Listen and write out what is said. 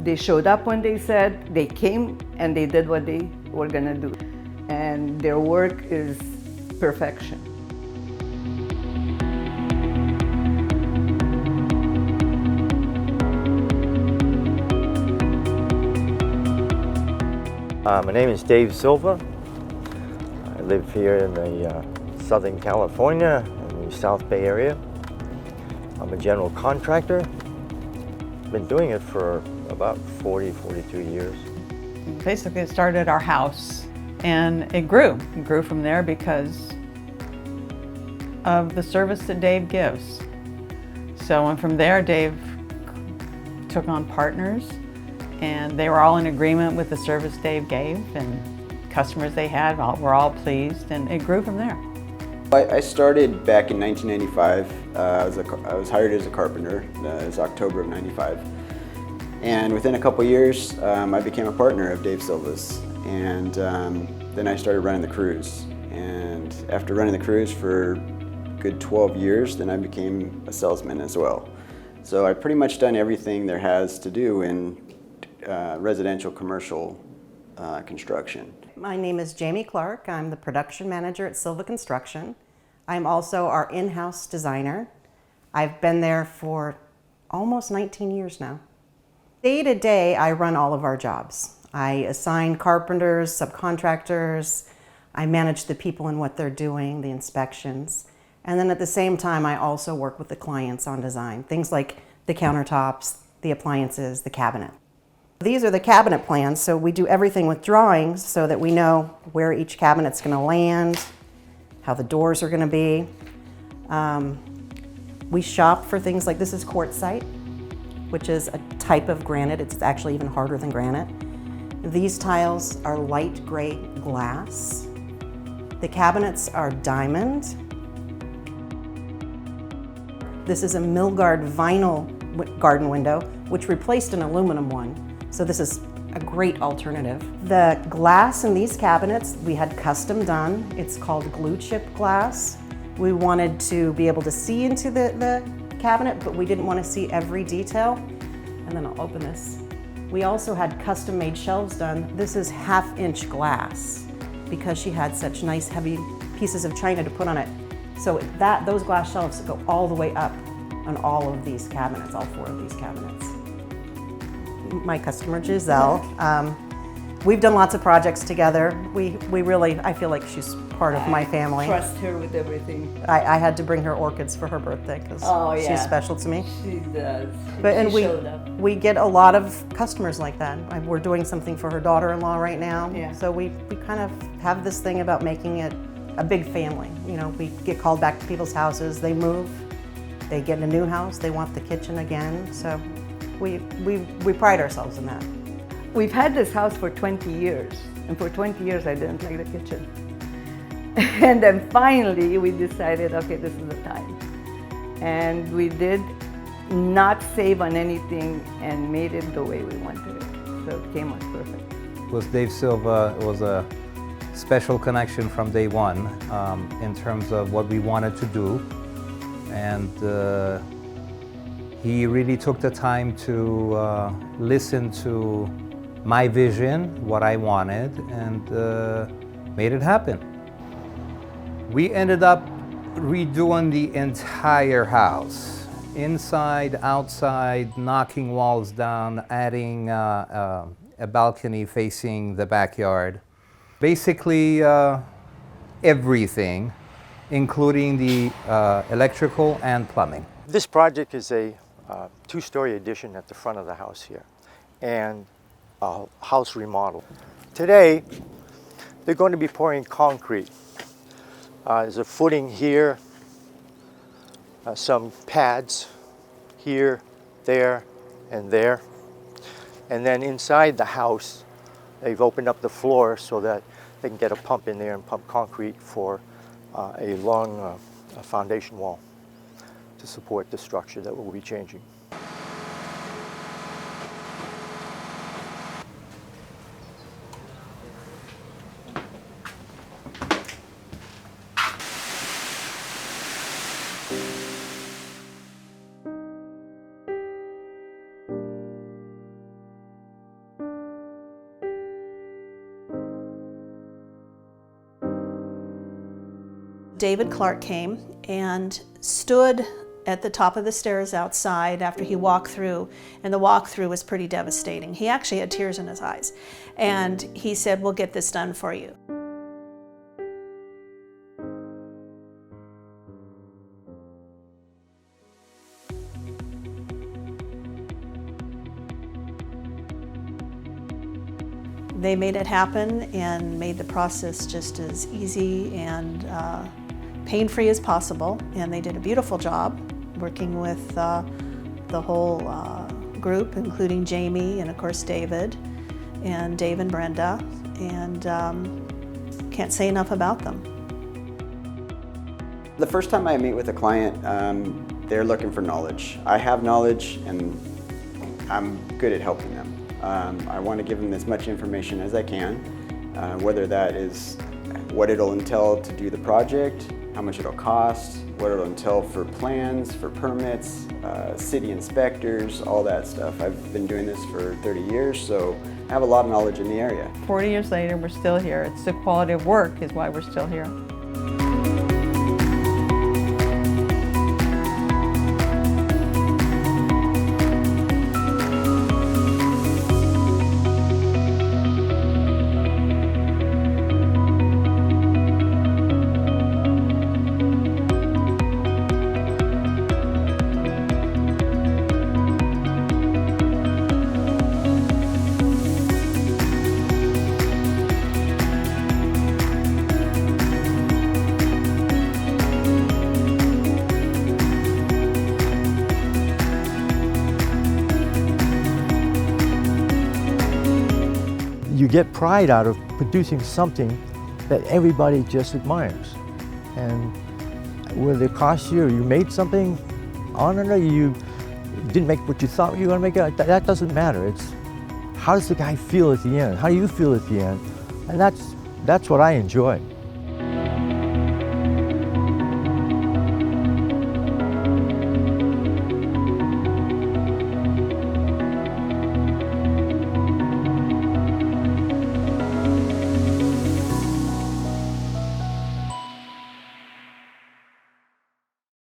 They showed up when they said, they came and they did what they were gonna do. And their work is perfection. My name is Dave Silva. I live here in the Southern California, in the South Bay area. I'm a general contractor. Been doing it for about 42 years. Basically, it started at our house, and it grew. It grew from there because of the service that Dave gives. So, and from there, Dave took on partners, and they were all in agreement with the service Dave gave, and customers they had were all pleased, and it grew from there. I started back in 1995. I was hired as a carpenter. It was October of '95. And within a couple years, I became a partner of Dave Silva's. And then I started running the crews. And after running the crews for a good 12 years, then I became a salesman as well. So I've pretty much done everything there has to do in residential, commercial construction. My name is Jamie Clark. I'm the production manager at Silva Construction. I'm also our in-house designer. I've been there for almost 19 years now. Day to day, I run all of our jobs. I assign carpenters, subcontractors. I manage the people and what they're doing, the inspections. And then at the same time, I also work with the clients on design. Things like the countertops, the appliances, the cabinet. These are the cabinet plans, so we do everything with drawings so that we know where each cabinet's going to land, how the doors are going to be. We shop for things like, this is quartzite, which is a type of granite. It's actually even harder than granite. These tiles are light gray glass. The cabinets are diamond. This is a Milgard vinyl garden window, which replaced an aluminum one. So this is a great alternative. The glass in these cabinets, we had custom done. It's called glue chip glass. We wanted to be able to see into the cabinet, but we didn't want to see every detail. And then I'll open this. We also had custom made shelves done. This is 1/2-inch glass because she had such nice heavy pieces of china to put on it. So those glass shelves go all the way up on all of these cabinets, all 4 of these cabinets. My customer, Giselle. We've done lots of projects together. We really, I feel like she's part of my family. Trust her with everything. I had to bring her orchids for her birthday because she's special to me. She does. And she showed up. we get a lot of customers like that. We're doing something for her daughter-in-law right now. Yeah. So we kind of have this thing about making it a big family. You know, we get called back to people's houses, they move, they get in a new house, they want the kitchen again. So we pride ourselves in that. We've had this house for 20 years, and for 20 years I didn't like the kitchen. And then finally we decided, okay, this is the time. And we did not save on anything and made it the way we wanted it. So it came out perfect. With Dave Silva, it was a special connection from day one in terms of what we wanted to do. And he really took the time to listen to my vision, what I wanted, and made it happen. We ended up redoing the entire house, inside, outside, knocking walls down, adding a balcony facing the backyard. Basically everything, including the electrical and plumbing. This project is a 2-story addition at the front of the house here, and a house remodel. Today, they're going to be pouring concrete. There's a footing here, some pads here, there, and there. And then inside the house, they've opened up the floor so that they can get a pump in there and pump concrete for a long foundation wall to support the structure that we'll be changing. David Clark came and stood at the top of the stairs outside after he walked through, and the walkthrough was pretty devastating. He actually had tears in his eyes, and he said, "We'll get this done for you." They made it happen and made the process just as easy and pain-free as possible, and they did a beautiful job working with the whole group, including Jamie and of course David and Dave and Brenda, and can't say enough about them. The first time I meet with a client, they're looking for knowledge. I have knowledge and I'm good at helping them. I want to give them as much information as I can, whether that is what it'll entail to do the project, how much it'll cost, what it'll entail for plans, for permits, city inspectors, all that stuff. I've been doing this for 30 years, so I have a lot of knowledge in the area. 40 years later, we're still here. It's the quality of work is why we're still here. You get pride out of producing something that everybody just admires. And whether it costs you or you made something on it or you didn't make what you thought you were going to make, that doesn't matter. It's how does the guy feel at the end? How do you feel at the end? And that's what I enjoy.